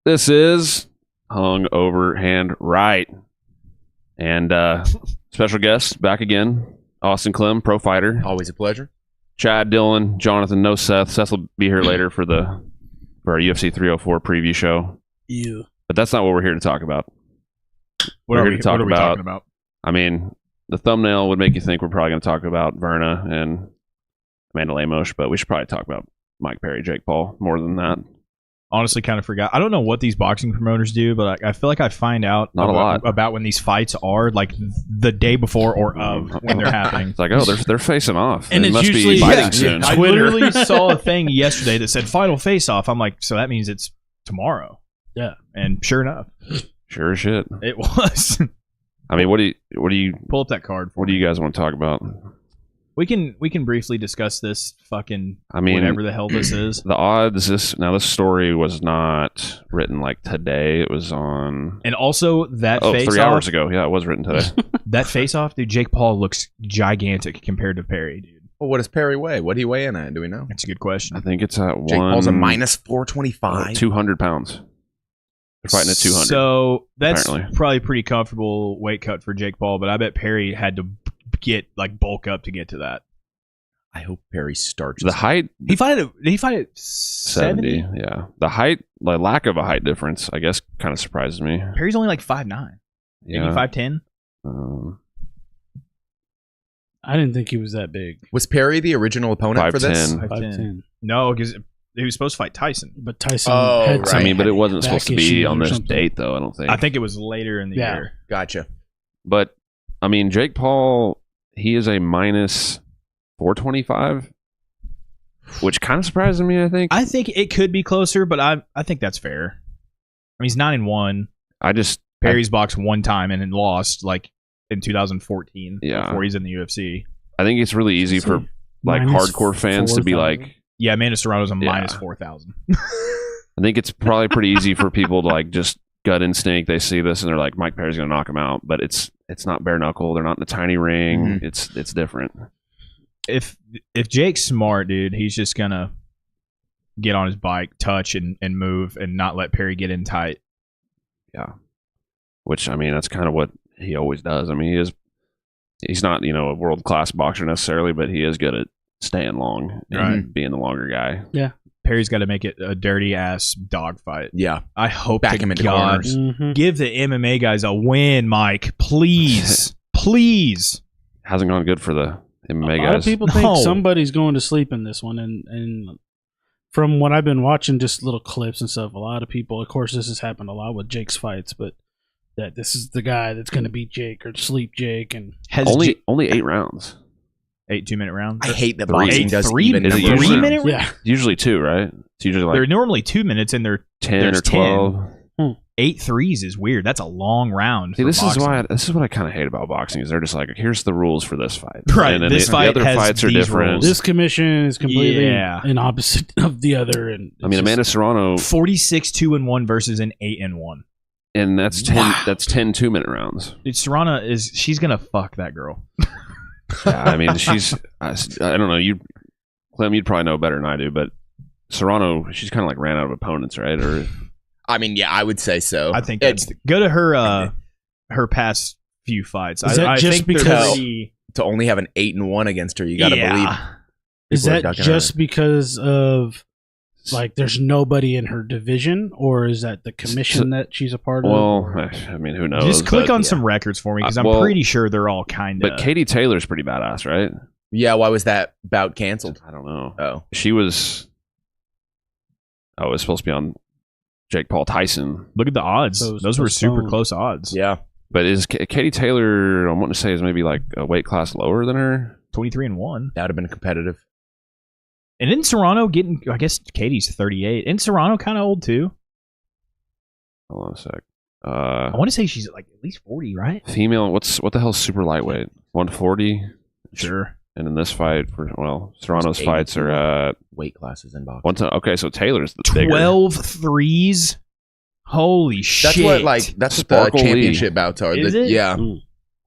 This is Hung Over Hand Right. And special guest back again, Austin Clem, pro fighter. Always a pleasure. Chad, Dylan, Jonathon, no Seth. Seth will be here later for our UFC 304 preview show. You. But that's not what we're here to talk about. What are we talking about? I mean, the thumbnail would make you think we're probably going to talk about Verna and Amanda Lemos, but we should probably talk about Mike Perry, Jake Paul, more than that. Honestly, kind of forgot. I don't know what these boxing promoters do, but I feel like I find out about when these fights are like the day before or of when they're happening. It's like, oh, they're facing off. And they it's must usually be fighting soon. I literally saw a thing yesterday that said final face off. I'm like, so that means it's tomorrow. Yeah. And sure enough, sure as shit. it was. I mean, what do you pull up that card? What do you guys want to talk about? We can briefly discuss this fucking whatever the hell this is. The odds. This story was not written like today. It was on. And also that face 3 hours ago. Yeah, it was written today. That face off, dude. Jake Paul looks gigantic compared to Perry, dude. Well, what does Perry weigh? What do you weigh in at? Do we know? That's a good question. I think it's at Jake Paul's a minus 425. 200 pounds. They're fighting at 200. So that's apparently probably pretty comfortable weight cut for Jake Paul, but I bet Perry had to get bulk up to get to that. I hope Perry starts the height. Did he fight at 70? Yeah, the height, the lack of a height difference, I guess, kind of surprises me. Perry's only like 5'9", maybe 5'10". I didn't think he was that big. Was Perry the original opponent for this? 5'10". No, because he was supposed to fight Tyson, but Tyson. Right. I mean, but it wasn't supposed to be on this date, though. I don't think. I think it was later in the year. Gotcha. But I mean, Jake Paul, he is a minus 425, which kind of surprises me. I think it could be closer, but I think that's fair. I mean, he's 9-1. Perry's boxed one time and then lost like in 2014. Yeah, before he's in the UFC. I think it's really easy for like hardcore fans to be like, yeah, Amanda Serrano's a minus 4,000. I think it's probably pretty easy for people to like just gut instinct. They see this and they're like, Mike Perry's gonna knock him out, but it's not bare knuckle. They're not in a tiny ring. Mm-hmm. It's different. If Jake's smart, dude, he's just gonna get on his bike, touch and move, and not let Perry get in tight. Yeah, which I mean, that's kind of what he always does. I mean, he's not a world class boxer necessarily, but he is good at staying long and being the longer guy. Yeah, Perry's got to make it a dirty ass dogfight. Yeah, I hope back him into corners. Mm-hmm. Give the MMA guys a win, Mike. Please, please. Hasn't gone good for the MMA guys. A lot of people think somebody's going to sleep in this one, and from what I've been watching, just little clips and stuff, a lot of people, of course, this has happened a lot with Jake's fights, but that this is the guy that's going to beat Jake or sleep Jake, and only 8 rounds, 8 2-minute rounds. I hate that boxing does 3 even minute numbers. 3 minute. Yeah, usually 2, right? It's usually like they're normally 2 minutes, and they're 10 or 12. 8 threes is weird. That's a long round. See, this is what I kind of hate about boxing is they're just like, here's the rules for this fight, right? And then this fight the other has fights are different. Rules. This commission is completely in opposite of the other. And I mean, Amanda Serrano 46 2-1 versus an 8-1, and that's 10. Wow. That's 10 2-minute rounds. Dude, Serrano she's gonna fuck that girl. Yeah, I mean, I don't know. Clem, you'd probably know better than I do, but Serrano, she's kind of like ran out of opponents, right? Or I mean, yeah, I would say so. I think go to her past few fights. Is that just think because to only have an 8-1 against her, you got to believe. Is that just because of like there's nobody in her division, or is that the commission that she's a part of? Well, I mean, who knows? Just click on some records for me because I'm pretty sure they're all kind of. But Katie Taylor's pretty badass, right? Yeah. Why was that bout canceled? I don't know. Oh, she was. Oh, it was supposed to be on Jake Paul Tyson. Look at the odds; those were super close odds. Yeah, but is Katie Taylor? I want to say is maybe like a weight class lower than her. 23-1. That would have been competitive. And in Serrano getting, I guess Katie's 38. And Serrano kind of old too. Hold on a sec. I want to say she's like at least 40, right? Female. What the hell is super lightweight? 140. Sure. And in this fight, Serrano's fights are at weight classes in boxing. Okay, so Taylor's the 12 threes. Holy shit! That's what the championship bouts are. Is it? Yeah.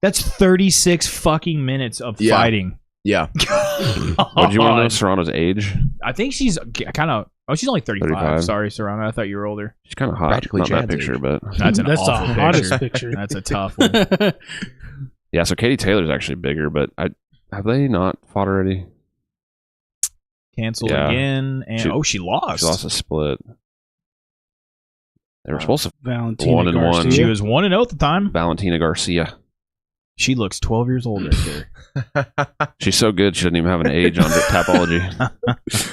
That's 36 fucking minutes of fighting. Yeah. What do you want to know? Serrano's age? I think she's kind of Oh, she's only 35. Sorry, Serrano. I thought you were older. She's kind of hot. Practically not that picture, but that's the hottest picture. That's a tough one. Yeah, so Katie Taylor's actually bigger, but have they not fought already? Canceled again, and she lost. She lost a split. They were supposed to Valentina 1-1. She was 1-0 at the time. Valentina Garcia. She looks 12 years old right there. She's so good she doesn't even have an age on Tapology.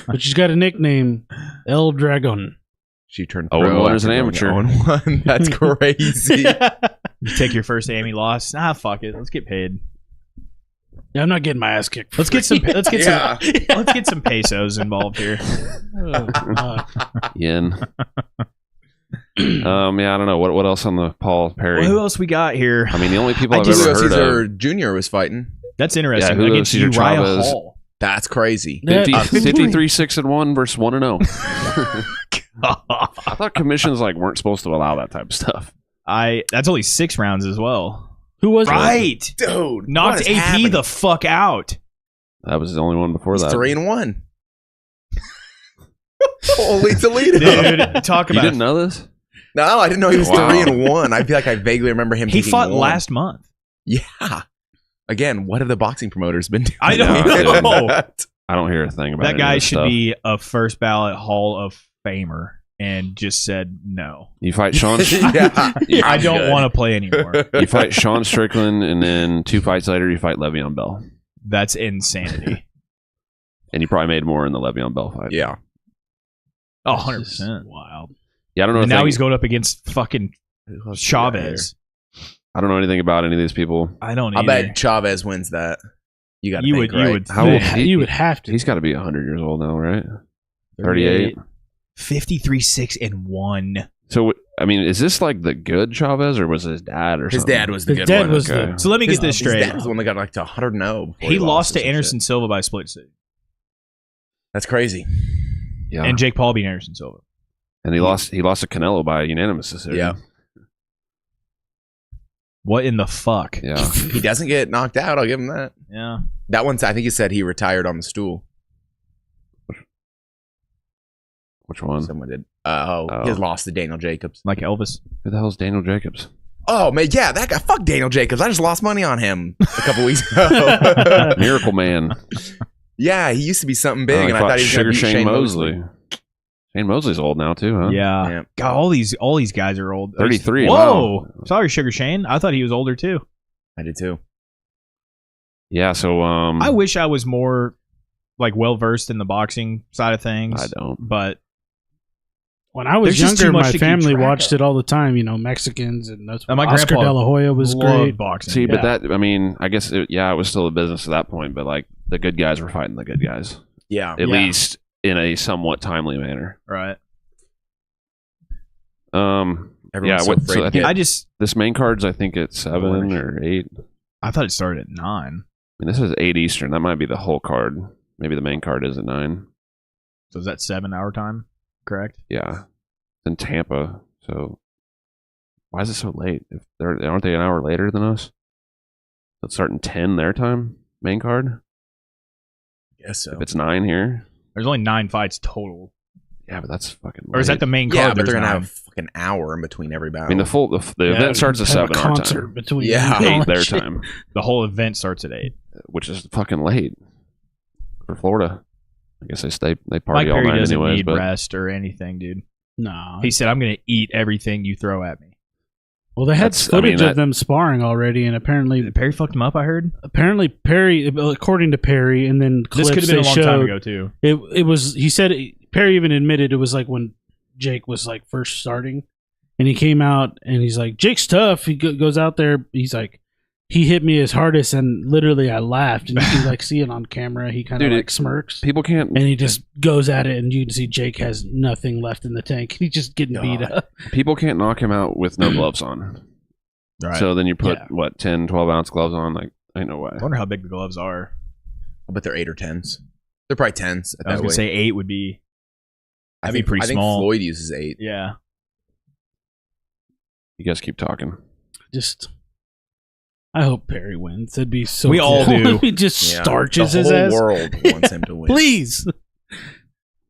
But she's got a nickname, El Dragon. She turned 0-1 as an amateur. 0-1. That's crazy. You take your first Amy loss. Fuck it. Let's get paid. Yeah, I'm not getting my ass kicked. Let's get some pesos involved here. Yen. Yeah, I don't know what else on the Paul Perry. Well, who else we got here? I mean, the only people I've ever heard Caesar Jr. was fighting. That's interesting. Yeah, against Uriah Chavez. Hall. That's crazy. 53-6-1 versus 1-0. I thought commissions weren't supposed to allow that type of stuff. That's only 6 rounds as well. Who was right, dude? Knocked AP happening? The fuck out. That was the only one before that. 3-1. Holy Toledo, dude! Talk about. You didn't know this? No, I didn't know he was 3-1. I feel like I vaguely remember him. He fought last month. Yeah. Again, what have the boxing promoters been doing? I don't know. I don't hear a thing about that guy. Should be a first ballot Hall of Famer, and just said no. You fight Sean. I don't want to play anymore. You fight Sean Strickland, and then 2 fights later, you fight Le'Veon Bell. That's insanity. And you probably made more in the Le'Veon Bell fight. Yeah. Oh, 100%. Wild. Yeah, I don't know. And now he's going up against fucking Chavez. I don't know anything about any of these people. I don't either. I bet Chavez wins that. You got to think, right? You would have to. He's got to be 100 years old now, right? 38. 53-6-1. So, I mean, is this like the good Chavez, or was his dad or his something? His dad was the good one. Okay. So let me get this straight. His dad was the one that got to 100-0. He lost to Anderson Silva by a split decision. That's crazy. Yeah. And Jake Paul beat Anderson Silva. And he lost to Canelo by a unanimous decision. Yeah. What in the fuck? Yeah. He doesn't get knocked out, I'll give him that. Yeah. That one, I think he said he retired on the stool. Which one? Someone did. He lost to Daniel Jacobs. Like Elvis. Who the hell is Daniel Jacobs? Oh, man, yeah, that guy. Fuck Daniel Jacobs. I just lost money on him a couple weeks ago. Miracle Man. Yeah, he used to be something big, and I thought he was going to beat Shane Mosley. Shane Mosley's old now too, huh? Yeah. God, all these guys are old. 33. Whoa! Wow. Sorry, Sugar Shane. I thought he was older too. I did too. Yeah. So I wish I was more well versed in the boxing side of things. I don't. But when I was younger, my family watched it all the time. Mexicans, and that's my Oscar grandpa De La Hoya was great. Boxing. See, but that, I mean, I guess it was still a business at that point. But the good guys were fighting the good guys. Yeah. At least in a somewhat timely manner. Right. This main card's I think it's 7 or 8. I thought it started at 9. I mean, this is 8 Eastern. That might be the whole card. Maybe the main card is at 9. So is that 7 hour time? Correct. Yeah. It's in Tampa. So why is it so late? If aren't they an hour later than us? So it's starting 10 their time. Main card. Yes. So if it's 9 here, there's only 9 fights total. Yeah, but that's fucking late. Or is that the main card? Yeah, but they're gonna have a fucking hour in between every battle. I mean, the event starts at 7 our time. Between 8 their time. The whole event starts at 8, which is fucking late for Florida. I guess they party Mike all Perry night doesn't anyways. Need rest or anything, dude. No, he said, "I'm going to eat everything you throw at me." Well, they had footage of them sparring already, and apparently Perry fucked him up. I heard. Apparently, Perry, according to Perry, and then clips this could have been a long time ago too. It was. He said Perry even admitted it was when Jake was first starting, and he came out and he's like, "Jake's tough." He goes out there. He's like, he hit me his hardest, and literally I laughed, and you can see it on camera. He kind of smirks. People can't, and he just goes at it, and you can see Jake has nothing left in the tank. He's just getting beat up. People can't knock him out with no gloves on. Right. So then you put 10, 12 ounce gloves on. Ain't no way. I wonder how big the gloves are. I bet they're 8 or 10s. They're probably 10s. I was gonna say 8 would be. I think pretty small. I think Floyd uses 8. Yeah. You guys keep talking. I hope Perry wins. That'd be so. We all do. He just starches his ass. The whole world wants him to win. Please.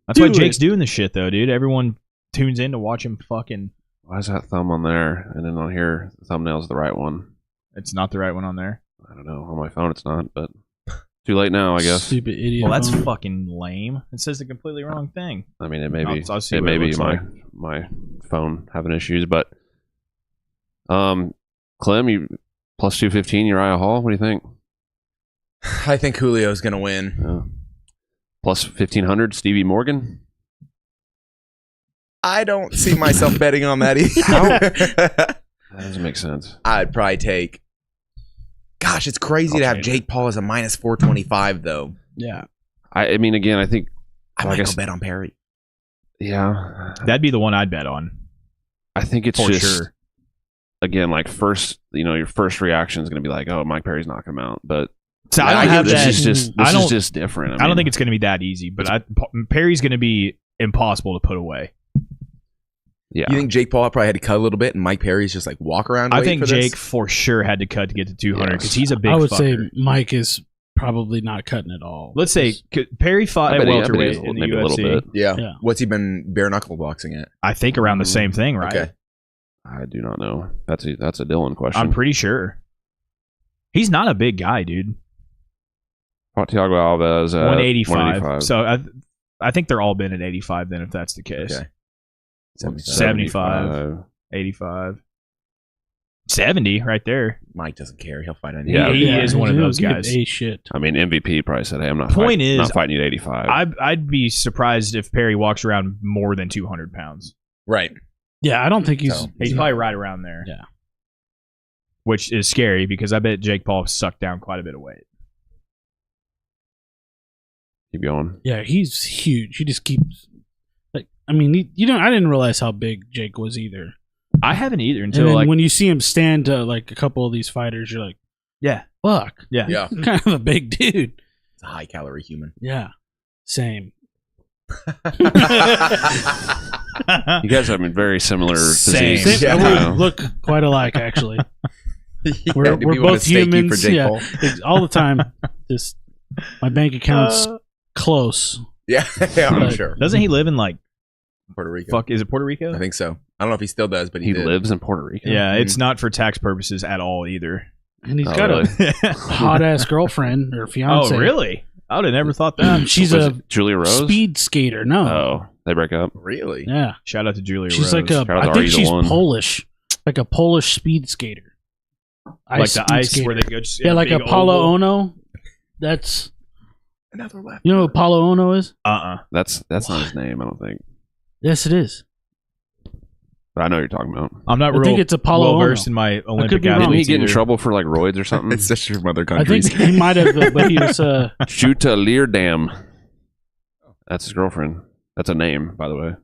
That's why Jake's doing this shit, though, dude. Everyone tunes in to watch him fucking... Why is that thumb on there? And then on here, the thumbnail's the right one. It's not the right one on there? I don't know. On my phone, it's not, but too late now, I guess. Stupid idiot. Well, that's fucking lame. It says the completely wrong thing. I mean, it may be, it may be my phone having issues, but Clem, you plus 215 Uriah Hall. What do you think? I think Julio's going to win. Yeah. Plus 1500 Stevie Morgan. I don't see myself betting on that either. That doesn't make sense. I'd probably take... Gosh, it's crazy to have Jake Paul as a minus 425, though. Yeah. I mean, again, I think... I might go bet on Perry. Yeah. That'd be the one I'd bet on. I think it's for just... sure. Again, like your first reaction is going to be like, oh, Mike Perry's knocking him out. But so I don't have this that. Is just different. I don't think it's going to be that easy, but Perry's going to be impossible to put away. Yeah. You think Jake Paul probably had to cut a little bit and Mike Perry's just like walk around? I think Jake for sure had to cut to get to 200 because he's a big I would fucker. say Mike is probably not cutting at all. Let's say Perry fought at welterweight in the maybe UFC. a little bit. Yeah. What's he been bare knuckle boxing at? I think around the same thing, right? Okay. I do not know. That's a Dylan question. I'm pretty sure. He's not a big guy, dude. Fought Thiago Alves at 185. So I think they're all been at 85 then if that's the case. Okay. 75, 85, 70 right there. Mike doesn't care. He'll fight anything. Yeah, he is one of those guys. A shit. I mean, MVP probably said, hey, I'm not Point fighting, is, not fighting you at 85. I'd be surprised if Perry walks around more than 200 pounds. Right. Yeah, I don't think he's... So, He's probably right around there. Yeah. Which is scary because I bet Jake Paul sucked down quite a bit of weight. Keep going. Yeah, he's huge. He just keeps... Like, I mean, I didn't realize how big Jake was either. I haven't either And until then like... when you see him stand to like a couple of these fighters, you're like, Yeah. fuck. Yeah. Yeah. Kind of a big dude. It's a high calorie human. Yeah. Same. You guys have very similar Same. physiques. Yeah. We look quite alike, actually. We're both humans. Yeah, all the time. Just my bank account's close. Yeah, I'm But- sure. Doesn't he live in like... Puerto Rico. Fuck, is it Puerto Rico? I think so. I don't know if he still does, but He did. lives in Puerto Rico. Yeah, it's not for tax purposes at all either. And he's Oh, got really? a hot ass girlfriend or fiance. Oh, really? I would have never thought that. She's Was a it Julia Rose? speed skater. No. Oh, they break up. Really? Yeah. Shout out to Julia She's Rose. like a. Shout out to I think Are You the she's One? Polish. Like a Polish speed skater. like the speed ice skater. where they go just Yeah, like big Apollo oval. Ono. That's. Another left. You know who Apollo Ono is? That's not his name, I don't think. Yes, it is. But I know what you're talking about. I'm not I real think it's Apollo well Ono. versed in my Olympic be wrong. Didn't he athletes get in either. trouble for like roids or something? It's just from other I think countries. he might have, but he was. Shuta Leerdam. That's his girlfriend. That's a name, by the way.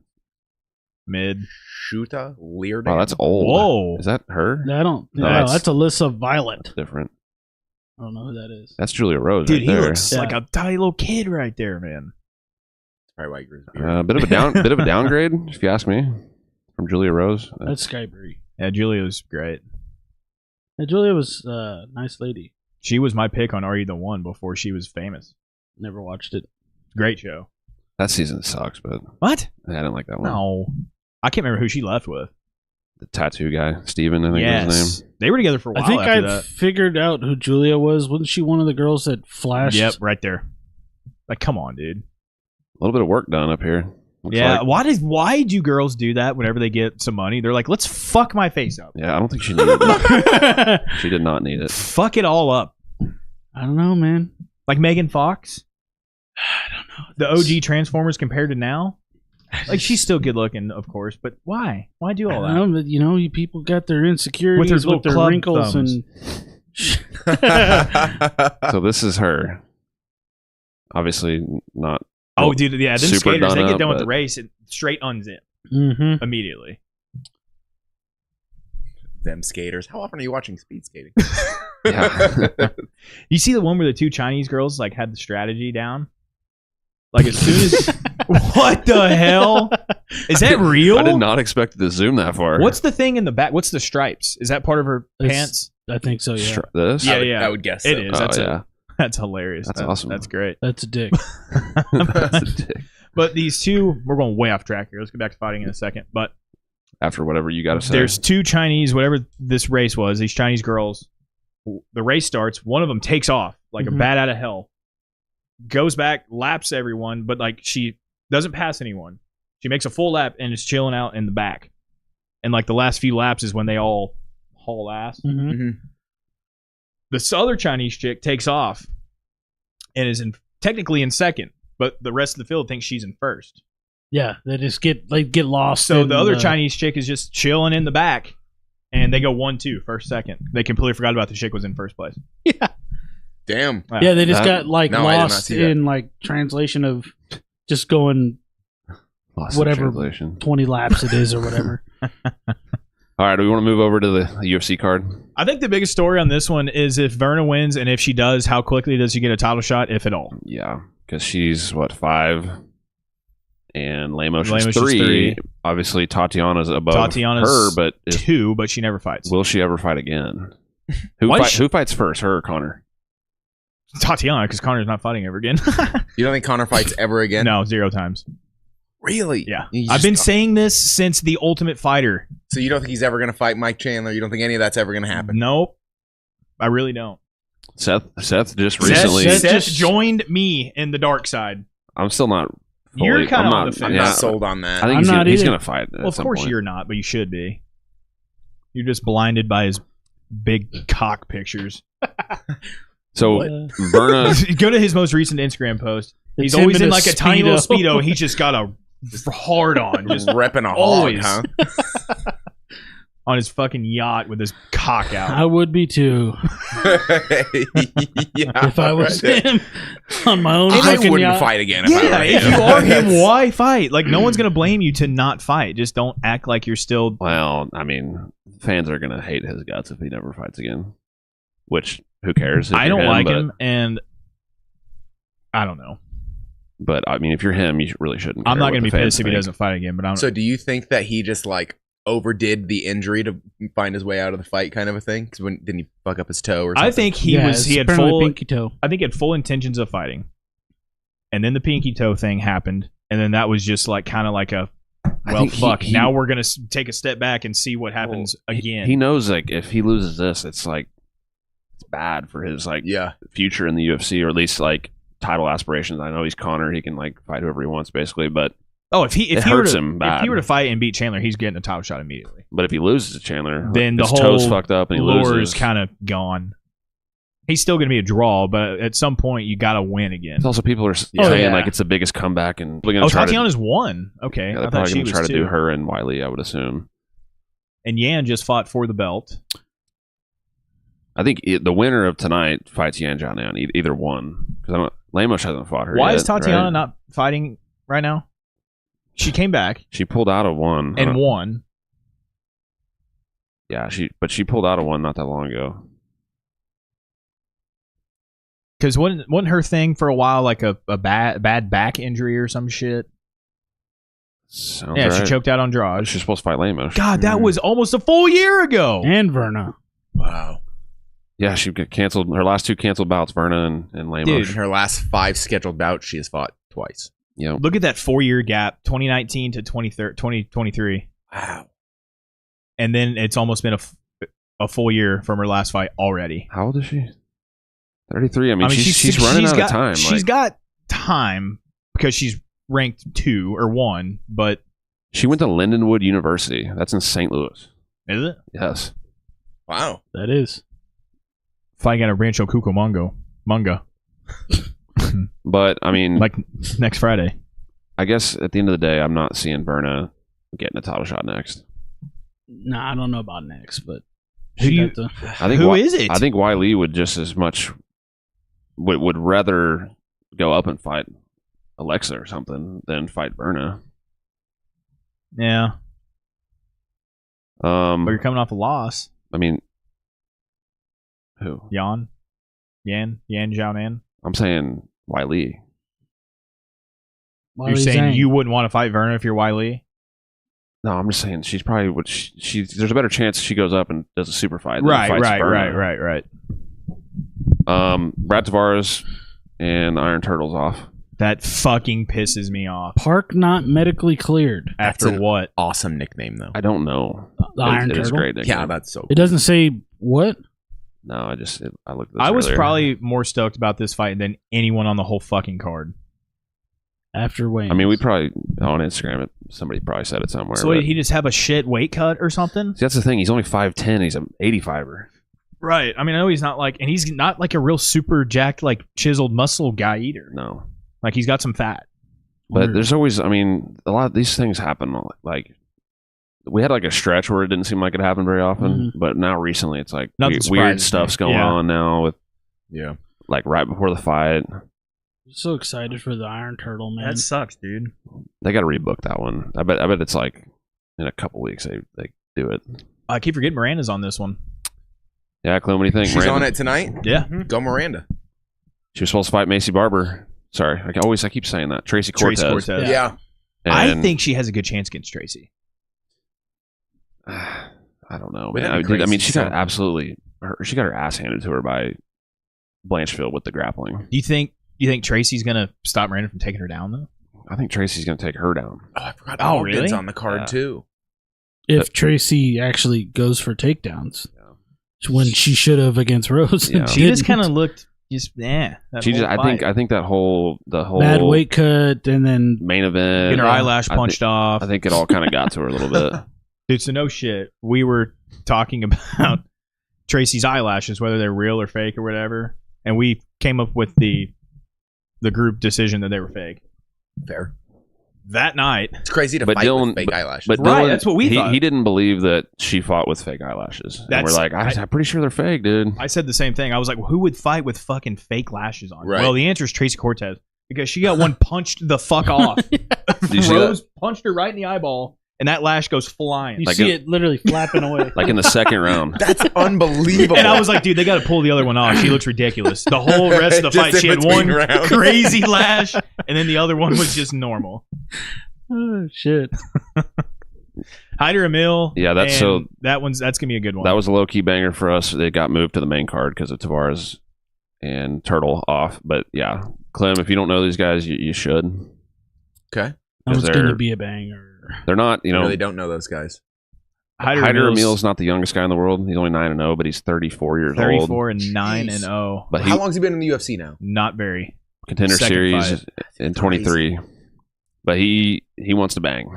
Mid. Shuta Leerdam. Wow, that's old. Whoa. Is that her? I don't. No, No, that's- that's Alyssa Violet. That's different. I don't know who that is. That's Julia Rose Dude, right he there. looks like a tiny little kid right there, man. Probably why he grew his beard. Bit of a downgrade, if you ask me, from Julia Rose. That's Skybury. Yeah, Julia was great. Yeah, Julia was a nice lady. She was my pick on Are You the One before she was famous. Never watched it. Great show. That season sucks, but What? I didn't like that one. No. I can't remember who she left with. The tattoo guy, Steven, I think was his name. They were together for a while I think after I that. figured out who Julia was. Wasn't she one of the girls that flashed? Yep, right there. Like, come on, dude. A little bit of work done up here. Looks Yeah, like. why do girls do that whenever they get some money? They're like, let's fuck my face up. Yeah, I don't think she needed it. She did not need it. Fuck it all up. I don't know, man. Like Megan Fox? I don't know. The OG Transformers compared to now? Like, she's still good looking, of course, but why? Why do all I that? don't know, but, you know, you people got their insecurities With her little their club wrinkles thumbs. and. So this is her. Obviously not. Oh, dude, yeah, them Super skaters, they done get up, done with the but- race and straight unzip Mm-hmm. immediately. Them skaters. How often are you watching speed skating? Yeah. You see the one where the two Chinese girls like had the strategy down? Like as soon as what the hell? Is that real? I did not expect it to zoom that far. What's the thing in the back? What's the stripes? Is that part of her It's- pants? I think so, yeah. This? Yeah. I would guess so. It is. Oh, yeah. That's hilarious. That's awesome. That's great. That's a dick. That's a dick. But these two, we're going way off track here. Let's get back to fighting in a second. But after whatever you got to say, there's two Chinese, whatever this race was, these Chinese girls. The race starts. One of them takes off like a bat out of hell. Goes back, laps everyone, but like she doesn't pass anyone. She makes a full lap and is chilling out in the back. And like the last few laps is when they all haul ass. This other Chinese chick takes off and is technically in second, but the rest of the field thinks she's in first. Yeah, they just get lost. So the other Chinese chick is just chilling in the back, and they go 1-2, first, second. They completely forgot about the chick was in first place. Yeah. Damn. Yeah, they just got lost in like translation of just going whatever 20 laps it is or whatever. All right, do we want to move over to the UFC card? I think the biggest story on this one is if Verna wins, and if she does, how quickly does she get a title shot, if at all? Yeah, because she's, 5? And Lemos is 3. Obviously, Tatiana's above her, but 2, but she never fights. Will she ever fight again? Who fights first, her or Conor? Tatiana, because Conor's not fighting ever again. You don't think Conor fights ever again? No, 0 times. Really? Yeah. I've been saying this since The Ultimate Fighter. So you don't think he's ever going to fight Mike Chandler? You don't think any of that's ever going to happen? Nope. I really don't. Seth just recently... Seth joined me in the dark side. I'm still not... You're kind of on the fence. I'm not sold on that. I think he's going to fight. Well, of course you're not, but you should be. You're just blinded by his big cock pictures. So, Verna... Go to his most recent Instagram post. He's always in like a tiny little Speedo, and he's just got a hard on. Just repping a hog, huh? On his fucking yacht with his cock out. I would be too. If I was him on my own I wouldn't yacht. fight again. If you are him, why fight? Like, no one's going to blame you to not fight. Just don't act like you're still... Well, I mean, fans are going to hate his guts if he never fights again. Which, who cares? I don't like him, and I don't know. But, I mean, if you're him, you really shouldn't care. I'm not going to be pissed if he doesn't fight again. But So do you think that he just, like, overdid the injury to find his way out of the fight kind of a thing? Because didn't he fuck up his toe or something? I think he had full pinky toe. I think he had full intentions of fighting. And then the pinky toe thing happened. And then that was just like kind of like a, well, fuck. Now we're going to take a step back and see what happens again. He knows, like, if he loses this, it's like, it's bad for his, like, future in the UFC, or at least, like, title aspirations. I know he's Conor. He can, like, fight whoever he wants, basically, but if he hurts him bad. If he were to fight and beat Chandler, he's getting a title shot immediately. But if he loses to Chandler, then his the whole toe's fucked up and he lure loses. is kind of gone. He's still going to be a draw, but at some point you got to win again. It's also people are saying like it's the biggest comeback, and Tatiana's won. Okay, they're probably going to try to do her and Wiley, I would assume. And Yan just fought for the belt. I think the winner of tonight fights Yan Jianan, either one. Because Lemos hasn't fought her. Why yet, is Tatiana not fighting right now? She came back. She pulled out of one and won. Yeah, she pulled out of one not that long ago. Because wasn't her thing for a while like a bad back injury or some shit? Sounds right. She choked out on draws. She's supposed to fight Lemos. God, that was almost a full year ago. And Verna. Wow. Yeah, she got canceled. Her last 2 canceled bouts, Verna and Lemos. Dude, in her last 5 scheduled bouts, she has fought twice. Yep. Look at that 4-year gap, 2019 to 2023. Wow. And then it's almost been a full year from her last fight already. How old is she? 33. I mean she's running out of time. She's got time because she's ranked 2 or 1, but she went to Lindenwood University. That's in St. Louis. Is it? Yes. Wow. That is. Fighting at a Rancho Cucamonga. But, I mean... like next Friday. I guess at the end of the day, I'm not seeing Verna getting a title shot next. Nah, I don't know about next, but... Who is it? I think Wiley would just as much... would rather go up and fight Alexa or something than fight Verna. Yeah. But you're coming off a loss. I mean... Who? Yan Jianan? I'm saying Wiley. You're saying you wouldn't want to fight Verna if you're Wiley? No, I'm just saying she's probably would. There's a better chance she goes up and does a super fight. Right. Brad Tavares and Iron Turtle's off. That fucking pisses me off. Park not medically cleared. After an what? Awesome nickname though. I don't know. The Iron It is a Turtle. great nickname. Yeah, that's so. It doesn't say what. No, I looked at this I was earlier. probably more stoked about this fight than anyone on the whole fucking card. After Wayne. I mean, we probably on Instagram. Somebody probably said it somewhere. So but- did he just have a shit weight cut or something? See, that's the thing. He's only 5'10". He's an 85er. Right. I mean, I know he's not like, and he's not like a real super jacked, like chiseled muscle guy either. No, Like he's got some fat. but there's always. I mean, a lot of these things happen. Like we had like a stretch where it didn't seem like it happened very often, but now recently it's like Nothing weird surprises me. stuff's going Yeah. on now with Yeah. like right before the fight. so excited for the Iron Turtle, man. sucks, dude. They got to rebook that one. I bet it's like in a couple weeks they do it. I keep forgetting Miranda's on this one. Yeah, Clem, what do you think? She's Miranda? on it tonight. Yeah. Go Miranda. She was supposed to fight Macy Barber. Sorry, I keep saying that. Tracy Cortez. Tracy Cortez. Yeah. I And- think she has a good chance against Tracy. I don't know, Wouldn't man. that be I mean, crazy? she got she got her ass handed to her by Blanchfield with the grappling. Do you think Tracy's gonna stop Miranda from taking her down though? I think Tracy's going to take her down. Oh, I forgot. Oh, Ogden's really? on the card Yeah. too. If Tracy actually goes for takedowns, Yeah. when she should have against Rose, Yeah. and She just didn't. kind of looked that She just, whole I think fight. that whole bad weight cut, and then main event. Getting her eyelash I punched off. I think it all kind of got to her a little bit. Dude, so no shit. We were talking about Tracy's eyelashes, whether they're real or fake or whatever, and we came up with the group decision that they were fake. Fair. That night, It's crazy to But fight Dylan- with fake eyelashes. But Right, Dylan, that's what we thought. He didn't believe that she fought with fake eyelashes. And we're That's- like, I'm pretty sure they're fake, dude. I said the same thing. I was like, well, who would fight with fucking fake lashes on? Right. Well, the answer is Tracy Cortez because she got one punched the fuck off. Did you see Rose punched her right in the eyeball, and that lash goes flying. you Like see in- it literally flapping away. Like in the second round. That's unbelievable. And I was like, dude, they got to pull the other one off. She looks ridiculous. The whole rest of the Just fight, in she had between one rounds. crazy lash, and then the other one was just normal. Oh shit! Hyder Emil. Yeah, that's and so- that's gonna be a good one. That was a low key banger for us. They got moved to the main card because of Tavares and Turtle off. But yeah, Clem, if you don't know these guys, you should. okay. That was they're- going to be a banger. They're not, I really don't know those guys. Hyder Emil's not the youngest guy in the world. He's only 9-0, but he's 34 years 34 old. and 9-0. But How long has he been in the UFC now? Not very. Contender Second Series fight. in 23. But he wants to bang,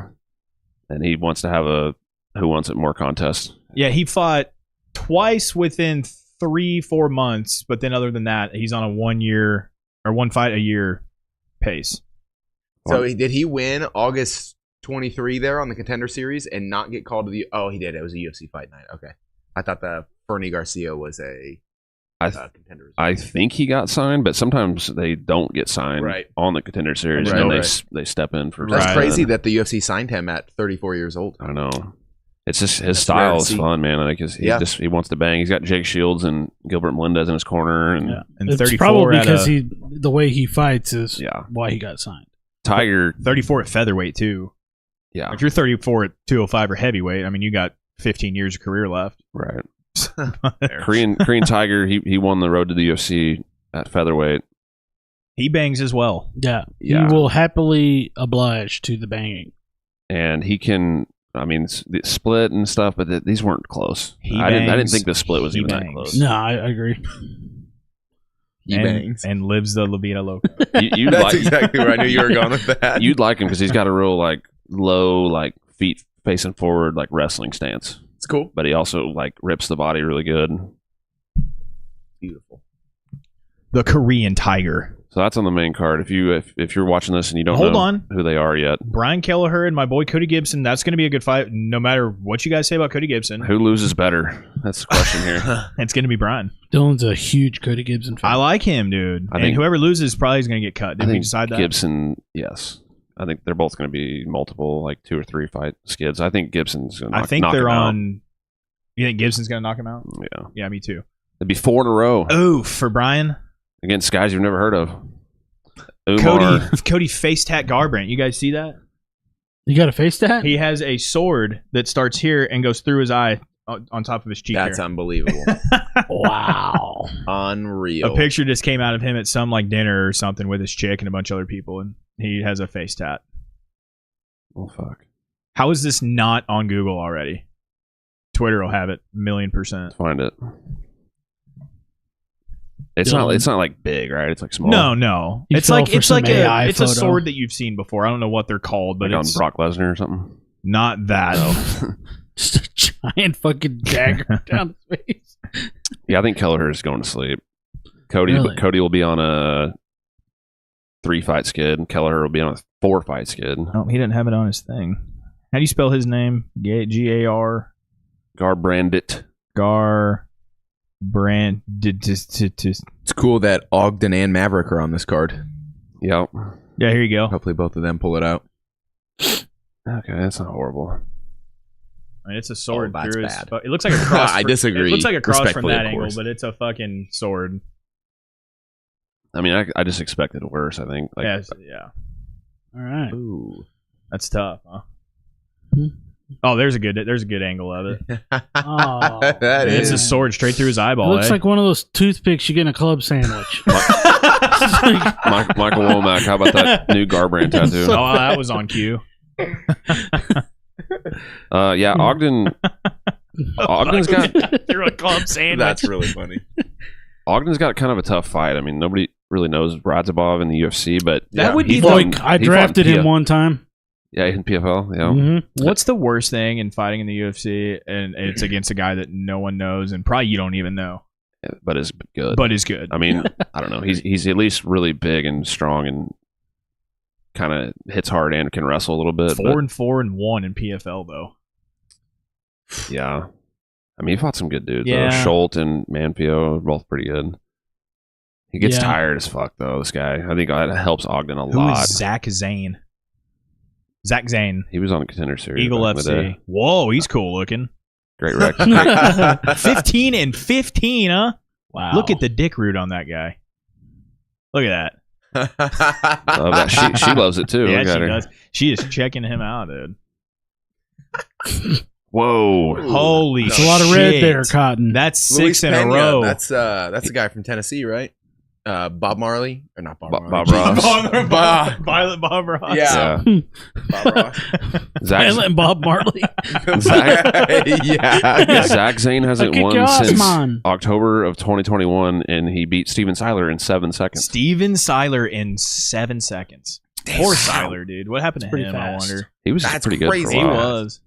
and he wants to have a Who Wants It More contest. Yeah, he fought twice within 3-4 months, but then other than that, he's on a 1 year or one fight a year pace. So did he win August 23 there on the Contender Series and not get called to the? Oh, he did. It was a UFC fight night. Okay, I thought the Fernie Garcia was a contender. I think he got signed, but sometimes they don't get signed Right. on the Contender Series, Right, and then right. they step in for. That's Right. crazy that the UFC signed him at 34 years old. I know. It's just his That's style rare to is see. fun, man. Like he wants to bang. He's got Jake Shields and Gilbert Melendez in his corner, and Yeah. And It's 34 probably at because a, the way he fights is yeah, why he got signed. Tiger. 34 at featherweight too. Yeah, If you're 34 at 205 or heavyweight, I mean, you got 15 years of career left. right. Korean Tiger. He won the road to the UFC at featherweight. He bangs as well. Yeah, Yeah. he will happily oblige to the banging. And he can. I mean, the split and stuff, but these weren't close. He I didn't bangs. think the split was He even that bangs. close. No, I agree. He bangs. and lives the La Vida Loca. You'd That's like, exactly where I knew you were going with that. You'd like him because he's got a real like low like feet facing forward like wrestling stance, It's cool. but he also like rips the body really good. Beautiful. The Korean Tiger. So that's on the main card. If you're watching this and you don't Hold know on. who they are yet, Brian Kelleher and my boy Cody Gibson. That's going to be a good fight, no matter what you guys say about Cody Gibson. who loses better? That's the question here. It's going to be Brian. Dylan's a huge Cody Gibson fan. I like him, dude. I And think- whoever loses probably is going to get cut. I Did we think decide that? Gibson. Yes, I think they're both going to be multiple, like 2 or 3 fight skids. I think Gibson's going to. I think knock they're him out. on. You think Gibson's going to knock him out? Yeah, Yeah, me too. it'd be 4 in a row Oh, for Brian. against guys you've never heard of. Umar. Cody face tat Garbrandt. You guys see that? You got a face tat? He has a sword that starts here and goes through his eye on top of his cheek. That's hair. unbelievable. Wow. Unreal. A picture just came out of him at some like dinner or something with his chick and a bunch of other people, and he has a face tat. Oh fuck! How is this not on Google already? Twitter will have it 1,000,000%. Find it. It's not. It's not like big, right? It's like small. No. You It's fell like for some AI it's a photo. sword that you've seen before. I don't know what they're called, but Like on it's Brock Lesnar or something. not that. Just a giant fucking dagger down his face. Yeah, I think Kelleher is going to sleep. Cody will be on a 3-fight skid, and Kelleher will be on a 4-fight skid. Oh, he didn't have it on his thing. How do you spell his name? G-A-R. Garbrandt. It's cool that Ogden and Maverick are on this card. Yep. Yeah, here you go. Hopefully both of them pull it out. Okay, that's not horrible. I mean, it's a sword. Oh, that's through bad. It looks like a cross. I disagree. It looks like a cross from Respectfully, that of angle, course. but it's a fucking sword. I mean, I just expected worse. I think. Like, Yeah. All right. Ooh, that's tough, huh? Hmm. Oh, there's a good angle of it. Oh, That It's is. a sword straight through his It eyeball. looks like one of those toothpicks you get in a club sandwich. Michael Womack, how about that new Garbrandt tattoo? Oh, that was on cue. Yeah, Ogden's got through a club sandwich. That's really funny. Ogden's got kind of a tough fight. I mean, nobody really knows Radzhabov in the UFC, but That would he be fought- Like, I he drafted fought in him one time. Yeah, in PFL. Yeah, Mhm. What's the worst thing in fighting in the UFC? And it's against a guy that no one knows, and probably you don't even know, but is good. but is good. I mean, I don't know. He's at least really big and strong and kind of hits hard and can wrestle a little bit. 4-4-1 in PFL though. But, yeah, I mean, he fought some good dudes. Yeah. Though. Schultz and Manfio are both pretty good. He gets Yeah. tired as fuck though. This guy, I think that helps Ogden a Who lot. is Zach Zane? Zach Zane, He was on the Contender Series. Eagle back in the FC. day. Whoa, he's cool looking. Great record. 15 and 15, huh? Wow. Look at the dick root on that guy. Look at that. Love that. She loves it too. Yeah, Look at she her. does. She is checking him out, dude. Whoa. Holy There's a lot of red shit. there, Cotton. That's Luis 6 in a Pena, row. That's a guy from Tennessee, right? Bob Marley or not Bob Marley? Bob Ross. Violet Bob Ross. Yeah. Yeah. Bob Ross. Silent Bob Marley. Yeah. Zach Zane hasn't Kick won your ass, since man. October of 2021, and he beat Steven Seiler in 7 seconds. Steven Seiler in 7 seconds. Poor Wow. Seiler, dude. What happened to pretty him, fast. I wonder? He was That's pretty good crazy. for He a while. was.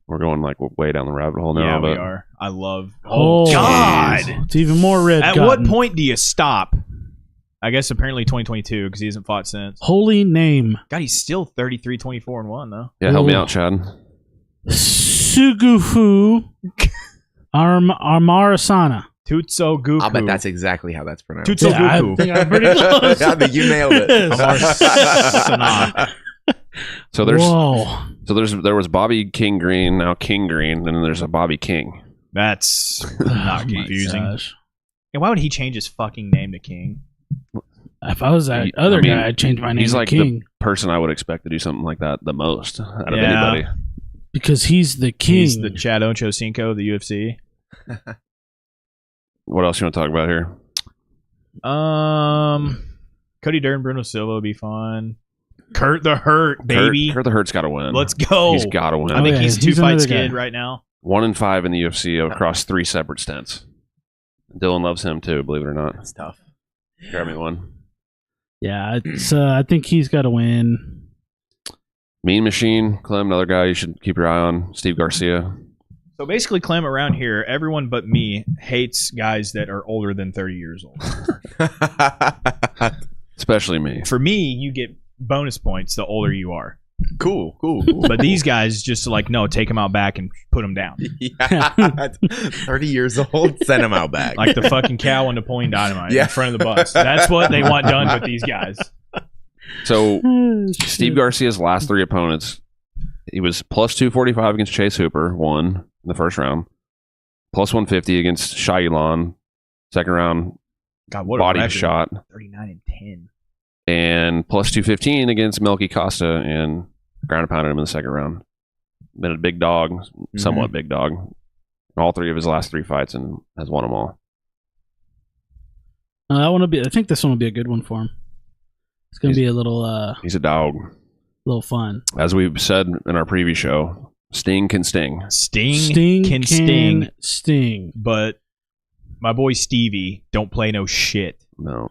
We're going like way down the rabbit hole now. Yeah, we but are. I love. Oh, God. It's even more red. At Cotton. what point do you stop? I guess apparently 2022 because he hasn't fought since. Holy name. God, he's still 33-24-1 though. Yeah, help me Ooh. out, Chad. Sugufu Amarasana. Tutso Guku. I'll bet that's exactly how that's pronounced. Tutso Yeah, I Guku. think I'm pretty close. I think you nailed it. Amarasana. So Whoa. there was Bobby King Green, now King Green, and then there's a Bobby King. That's Oh not my confusing. gosh. And why would he change his fucking name to King? If I was that I other mean, guy, I'd change my name He's to like King. the person I would expect to do something like that the most out of Yeah. anybody. Because he's the king. He's the Chad Ochocinco of the UFC. What else you want to talk about here? Cody Durden, Bruno Silva would be fun. Kurt the Hurt, baby. Kurt the Hurt's got to win. Let's go. He's got to win. I think yeah, he's a he's 2-fight another skid guy. right now. 1-5 in the UFC across 3 separate stints. Dylan loves him too, believe it or not. That's tough. Grab me one. Yeah, it's, I think he's got to win. Mean Machine, Clem, another guy you should keep your eye on. Steve Garcia. So basically, Clem, around here, everyone but me hates guys that are older than 30 years old. Especially me. For me, you get bonus points the older you are. Cool. But these guys just like, no, take them out back and put them down. Yeah. 30 years old, send him out back. Like the fucking cow on Napoleon Dynamite Yeah. in front of the bus. That's what they want done with these guys. So Steve Garcia's last 3 opponents, he was plus 245 against Chase Hooper, won in the first round. Plus 150 against Shai Elan, second round, God, what body a record. shot. 39 and 10. And plus 215 against Melky Costa and ground and pounded him in the second round. Been a big dog, somewhat big dog. all 3 of his last 3 fights and has won them all. I think this one will be a good one for him. It's going to be a little. He's a dog. Little fun. As we said in our preview show, Sting can sting. Sting can sting. But my boy Stevie don't play no shit. No.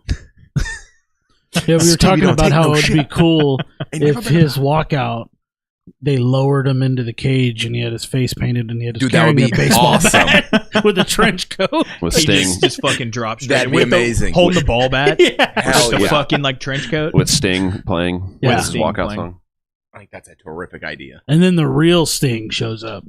Yeah, we were talking about how it would be cool if his walkout, they lowered him into the cage and he had his face painted and he had his carrying a baseball bat with a trench coat. With Sting. Just fucking drop straight. That'd be amazing. Holding the ball bat. Hell With the yeah. fucking like trench coat. With Sting playing. Yeah. With his Sting walkout playing. song. I think that's a terrific idea. And then the real Sting shows up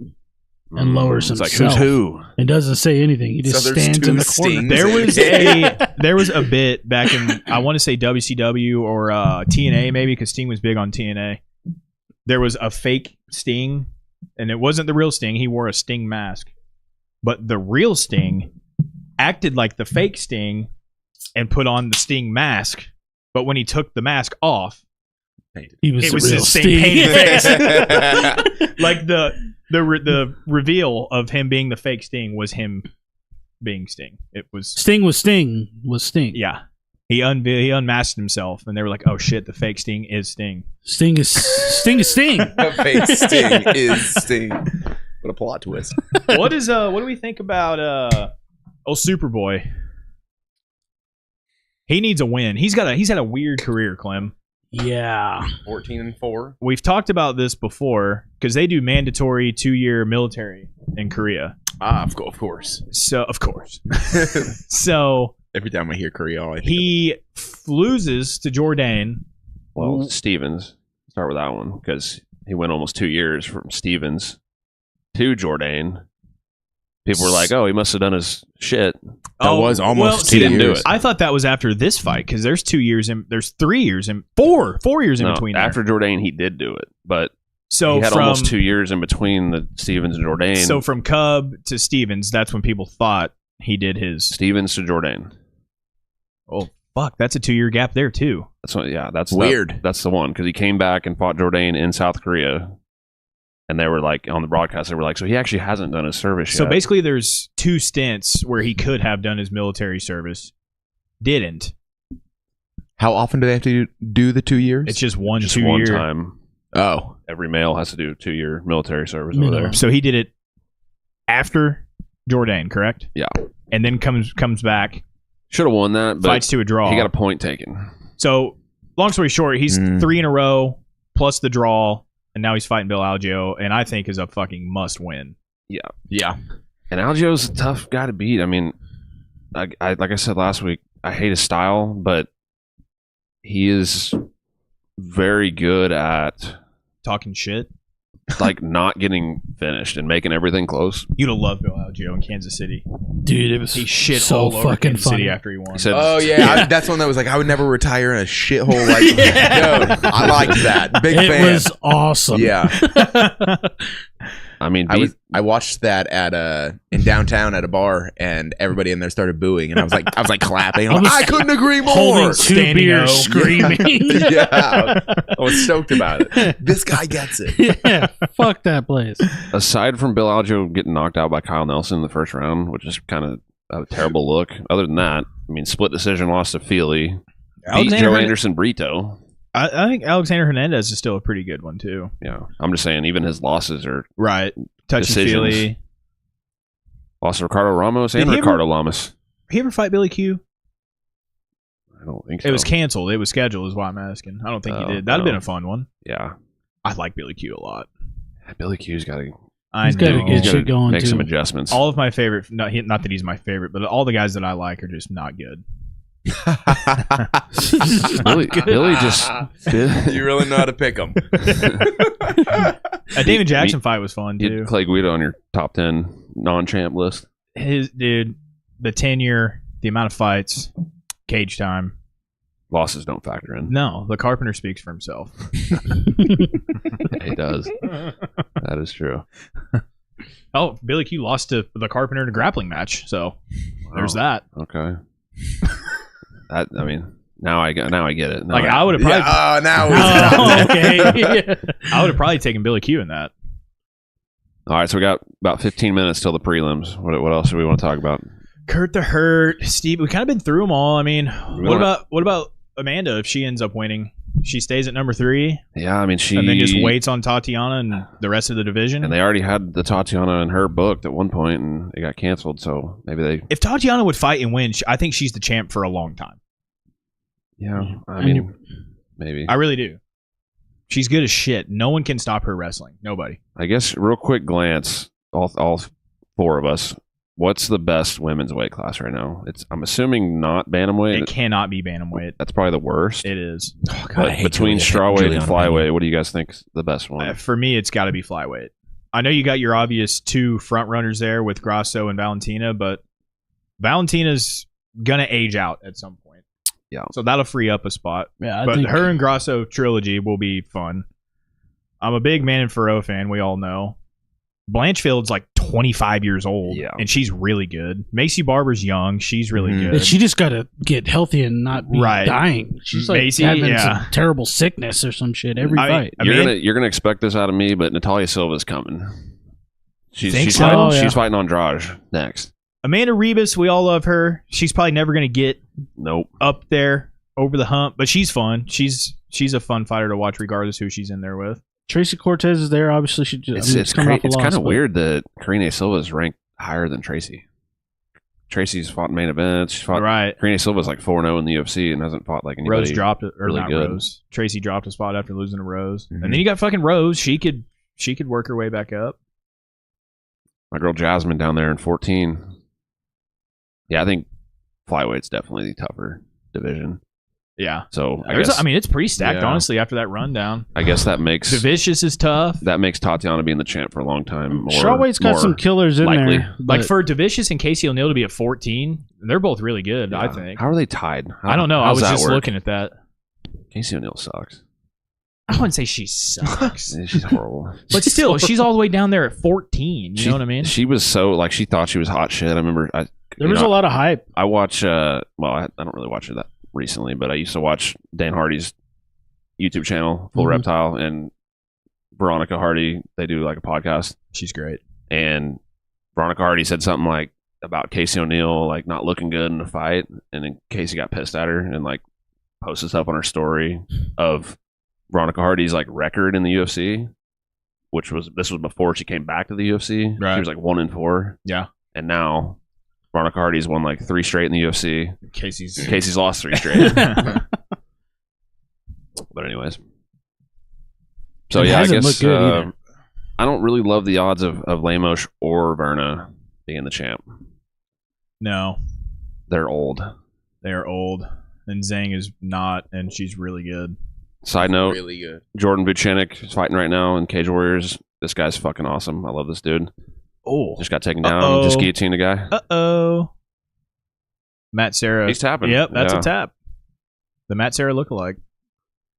and lowers It's himself. like, who's who? And doesn't say anything. He just So there's stands 2 in the corner. Stings. There was a bit back in, I want to say WCW or TNA maybe, because Sting was big on TNA. There was a fake Sting, and it wasn't the real Sting. He wore a Sting mask. But the real Sting acted like the fake Sting and put on the Sting mask. But when he took the mask off, He was it the was real his same Sting. painted face. Like the reveal of him being the fake Sting was him being Sting. It was Sting was Sting. yeah. He unmasked himself, and they were like, "Oh shit, the fake Sting is Sting." Sting is Sting. The fake Sting is Sting. What a plot twist. What do we think about old Superboy? He needs a win. He's had a weird career, Clem. Yeah. 14-4. We've talked about this before because they do mandatory 2-year military in Korea. Of course. So of course. So Every time I hear Korea, all I think he loses to Jourdain. Well, Stevens. Start with that one because he went almost 2 years from Stevens to Jourdain. People were like, "Oh, he must have done his shit." that was almost he 2 didn't do years. it. I thought that was after this fight because there's 2 years in, there's 3 years in, four years in No, between. after there. Jourdain, he did do it, but So he had from almost 2 years in between the Stevens and Jourdain. so from Cub to Stevens, that's when people thought he did his. Stevens to Jourdain. Oh fuck, that's a 2-year gap there too. That's what, yeah, that's Weird. That's the one because he came back and fought Jourdain in South Korea, and they were like on the broadcast. They were like, "So he actually hasn't done his service yet." So basically, there's 2 stints where he could have done his military service, didn't. How often do they have to do the 2 years? It's just one just 2 one year. time. Oh. Every male has to do 2-year military service over Minimum. there. So he did it after Jourdain, correct? Yeah, And then comes back, should have won that, but fights to a draw. he got a point taken. So, long story short, he's 3 in a row plus the draw, and now he's fighting Bill Algeo, and I think is a fucking must win. Yeah. And Algio's a tough guy to beat. I mean, I like I said last week, I hate his style, but he is very good at Talking shit. like not getting finished and making everything close. You'd have loved Bill Algeo in Kansas City. Dude, it was He shit so all over fucking Kansas funny. City after he won. He said, Oh, yeah. That's one that was like, I would never retire in a shithole like Yo, I liked that. Big It fan. was awesome. Yeah. I mean, I watched that at in downtown at a bar, and everybody in there started booing, and I was like clapping. I'm like, I couldn't agree more. Holding 2 Standing beers, O. screaming. Yeah, I was stoked about it. This guy gets it. Yeah, fuck that place. aside from Bill Algeo getting knocked out by Kyle Nelson in the first round, which is kind of a terrible look. Other than that, I mean, split decision loss to Feely. Beat Alexander Joe Hernandez- Anderson Brito. I think Alexander Hernandez is still a pretty good one, too. Yeah, I'm just saying, even his losses are Right. Decisions. Touchy-feely. lost to Ricardo Ramos and Did he ever- Ricardo Lamas. He ever fight Billy Q? I don't think so. It was canceled. It was scheduled, is why I'm asking. I don't think he Oh, did. That'd have no. been a fun one. Yeah, I like Billy Q a lot. Billy Q's got to He's gotta know. get shit going, make too. some adjustments. All of my favorite, not that he's my favorite, but all the guys that I like are just not good. Billy just You really know how to pick them. A David Jackson fight was fun you too. had Clay Guido on your top 10 non-champ list. His dude, the tenure, the amount of fights, cage time. Losses don't factor in. No, the Carpenter speaks for himself. He does. That is true. Oh, Billy Q lost to the Carpenter in a grappling match, so there's that. Okay. I mean, now I get it. Now Like I would have probably, Yeah, oh, now Oh, okay. Yeah. I would have probably taken Billy Q in that. All right, so we got about 15 minutes till the prelims. What else do we want to talk about? Kurt the Hurt, Steve. We kind of been through them all. I mean, what about Amanda if she ends up winning? She stays at number 3. Yeah, I mean and then just waits on Tatiana and the rest of the division. And they already had the Tatiana and her booked at one point, and it got canceled. So maybe they. If Tatiana would fight and win, I think she's the champ for a long time. Yeah, I mean, maybe. I really do. She's good as shit. No one can stop her wrestling. Nobody. I guess real quick glance, all 4 of us. What's the best women's weight class right now? I'm assuming not bantamweight. It cannot be bantamweight. That's probably the worst. It is. Oh, God, But between strawweight and flyweight, what do you guys think's the best one? For me, it's got to be flyweight. I know you got your obvious 2 front runners there with Grasso and Valentina, but Valentina's gonna age out at some point. Yeah. So that'll free up a spot. Yeah, but her and Grasso trilogy will be fun. I'm a big Manon Farrow fan. We all know. Blanchfield's like 25 years old, and she's really good. Macy Barber's young. She's really good. But she just got to get healthy and not be dying. She's like Macy, having some terrible sickness or some shit every fight. You're gonna expect this out of me, but Natalia Silva's coming. She's so? She's fighting Andrade next. Amanda Ribas, we all love her. She's probably never going to get up there over the hump, but she's fun. She's a fun fighter to watch regardless who she's in there with. Tracy Cortez is there. Obviously, it's kind of weird that Karine Silva is ranked higher than Tracy. Tracy's fought in main events. She's fought Karine Silva's like 4-0 in the UFC and hasn't fought like anybody. Rose dropped it, or really not good. Rose. Tracy dropped a spot after losing to Rose, and then you got fucking Rose. She could work her way back up. My girl Jasmine down there in 14. Yeah, I think flyweight's definitely the tougher division. Yeah. So I guess it's pretty stacked, honestly, after that rundown. I guess that makes Vicious is tough. That makes Tatiana being the champ for a long time. Strawweight's got some killers in likely. there. Like for Vicious and Casey O'Neill to be at 14, they're both really good, I think. How are they tied? I don't know. I was just looking at that. Casey O'Neill sucks. I wouldn't say she sucks. She's horrible. But still, she's all the way down there at 14. You know what I mean? She was so, she thought she was hot shit. I remember. There was a lot of hype. I watch, I don't really watch it that recently, but I used to watch Dan Hardy's YouTube channel, Full Reptile, and Veronica Hardy. They do like a podcast. She's great. And Veronica Hardy said something like about Casey O'Neill, like not looking good in a fight. And then Casey got pissed at her and like posted stuff on her story of Veronica Hardy's like record in the UFC, this was before she came back to the UFC. Right. She was like 1-4. Yeah. And now Veronica Hardy's won like 3 straight in the UFC. Casey's lost 3 straight. But anyways. So yeah, I guess I don't really love the odds of Lemos or Verna being the champ. No. They're old. They are old. And Zhang is not, and she's really good. Side note, really good. Jordan Vucenic is fighting right now in Cage Warriors. This guy's fucking awesome. I love this dude. Oh. Just got taken down. Just guillotined a guy. Uh-oh. Matt Serra. He's tapping. Yep, that's a tap. The Matt Serra lookalike.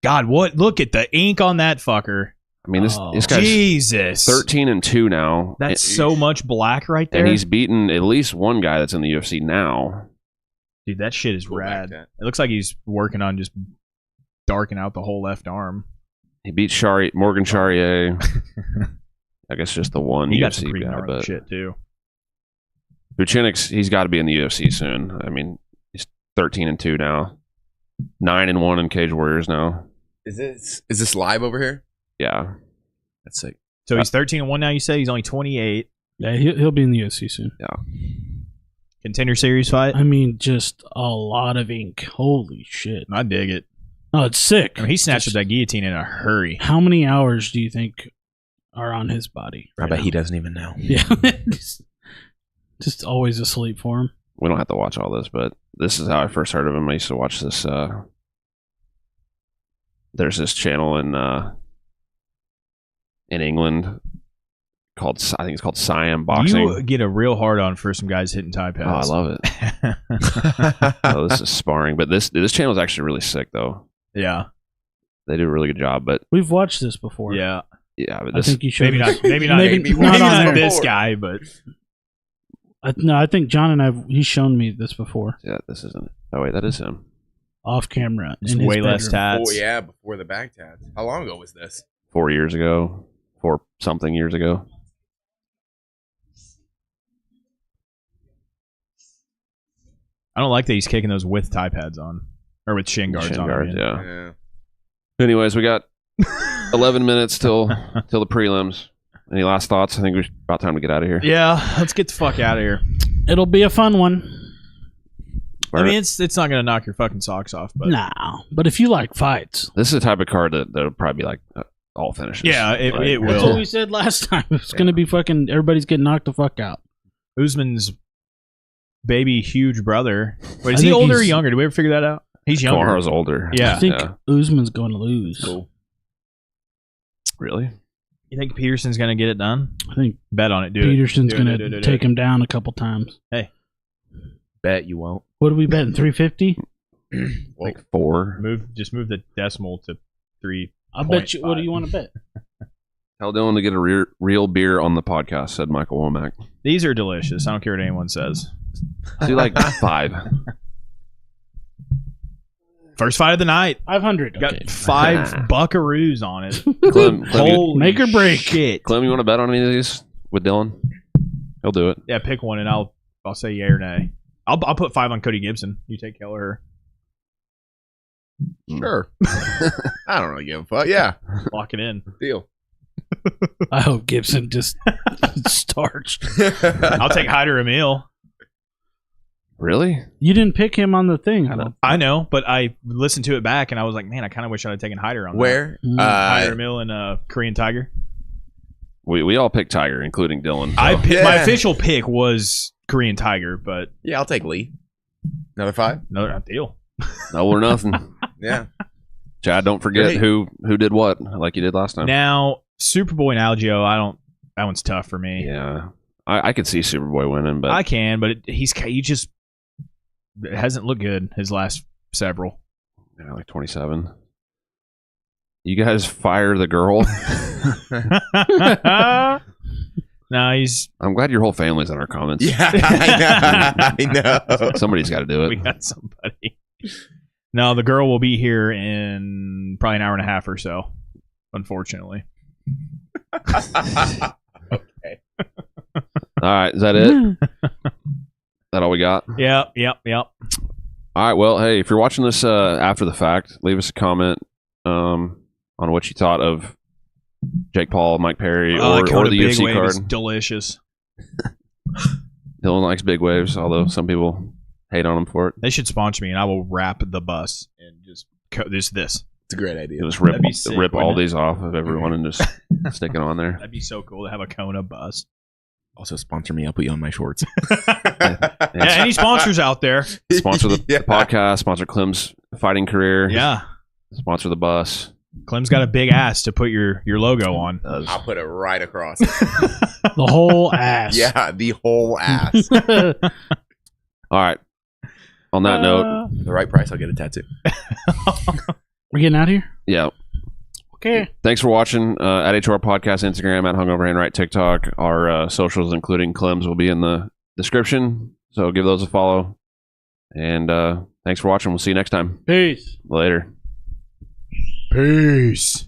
God, what? Look at the ink on that fucker. I mean, this guy's Jesus. 13-2 now. That's so much black right there. And he's beaten at least one guy that's in the UFC now. Dude, that shit is rad. It looks like he's working on just darking out the whole left arm. He beat Morgan Charrier. I guess just the one he UFC got some pretty guy, but shit too. Vucenic's, he's got to be in the UFC soon. I mean, he's 13-2 now, 9-1 in Cage Warriors now. Is this live over here? Yeah, that's sick. So he's 13-1 now. You say he's only 28. Yeah, he'll be in the UFC soon. Yeah. Contender series fight. I mean, just a lot of ink. Holy shit! I dig it. Oh, it's sick. I mean, he snatched up that guillotine in a hurry. How many hours do you think are on his body? I bet he doesn't even know. Yeah, just always asleep for him. We don't have to watch all this, but this is how I first heard of him. I used to watch this. There's this channel in England called, I think it's called Siam Boxing. You get a real hard on for some guys hitting tie pads. Oh, I love it. Oh, this is sparring, but this channel is actually really sick though. Yeah, they do a really good job. But we've watched this before. Yeah, but I think you should. Maybe not this guy, but no, I think John and he's shown me this before. Yeah, this isn't. Oh wait, that is him. Off camera, it's way less tats. Oh yeah, before the back tats. How long ago was this? 4 years ago, 4-something years ago. I don't like that he's kicking those with thigh pads on. Or with shin guards on. Yeah. Anyways, we got 11 minutes till the prelims. Any last thoughts? I think it's about time to get out of here. Yeah, let's get the fuck out of here. It'll be a fun one. I mean, it's not going to knock your fucking socks off. But No, but if you like fights. This is the type of card that'll probably be like all finishes. Yeah, it will. That's what we said last time. It's going to be fucking, everybody's getting knocked the fuck out. Usman's baby huge brother. Wait, is I he think older or he's- younger? Do we ever figure that out? He's younger. Kamaru's older. Yeah. I think Usman's going to lose. Cool. Really? You think Peterson's going to get it done? I think Bet on it, dude. Peterson's going to take him down a couple times. Bet you won't. What are we betting? 350? Like 4. Just move the decimal to 3. I'll bet you. What do you want to bet? Tell Dylan to get a real beer on the podcast, said Michael Womack. These are delicious. I don't care what anyone says. Do like 5. First fight of the night. 500. Got Okay. 5 buckaroos on it. Clem, Holy Make or break. shit. Clem, you want to bet on any of these with Dylan? He'll do it. Yeah, pick one and I'll say yay or nay. I'll put 5 on Cody Gibson. You take Keller. Sure. I don't really give a fuck. Yeah. Lock it in. Deal. I hope Gibson just starts. I'll take Hyder Emil. Really? You didn't pick him on the thing. I know, but I listened to it back and I was like, man, I kind of wish I had taken Hyder on Where? Mm. Hyder Emil and Korean Tiger. We all picked Tiger, including Dylan. So. My official pick was Korean Tiger, but Yeah, I'll take Lee. Another 5? no deal. Double or nothing. Yeah. Chad, don't forget Great. who did what, like you did last time. Now, Superboy and Algio, that one's tough for me. Yeah. I could see Superboy winning, but I can, but he just it hasn't looked good his last several. like 27. You guys fire the girl. No, he's I'm glad your whole family's in our comments. Yeah, I know. Somebody's got to do we it. got somebody. No, the girl will be here in probably an hour and a half or so, unfortunately. Okay. All right, is that it? That all we got? Yep. All right, well, hey, if you're watching this after the fact, leave us a comment on what you thought of Jake Paul, Mike Perry, or the Big UFC Wave card. is delicious. Dylan likes big waves, although some people hate on him for it. They should sponsor me, and I will wrap the bus and just this. It's a great idea. Just rip That'd be sick, all wouldn't it? these off of everyone and just stick it on there. That'd be so cool to have a Kona bus. Also sponsor me. I'll put you on my shorts. Yeah, any sponsors out there? Sponsor the Yeah. podcast, sponsor Clem's fighting career, Yeah. sponsor the bus. Clem's got a big ass to put your logo on. I'll put it right across. The whole ass. Yeah, the whole ass. All right. On that note, The right price, I'll get a tattoo. We're getting out of here? yeah. Okay. Thanks for watching at HR Podcast, Instagram, at Hungover Handwrite, TikTok. Our socials, including Clem's, will be in the description. So give those a follow. And thanks for watching. We'll see you next time. Peace. Later. Peace.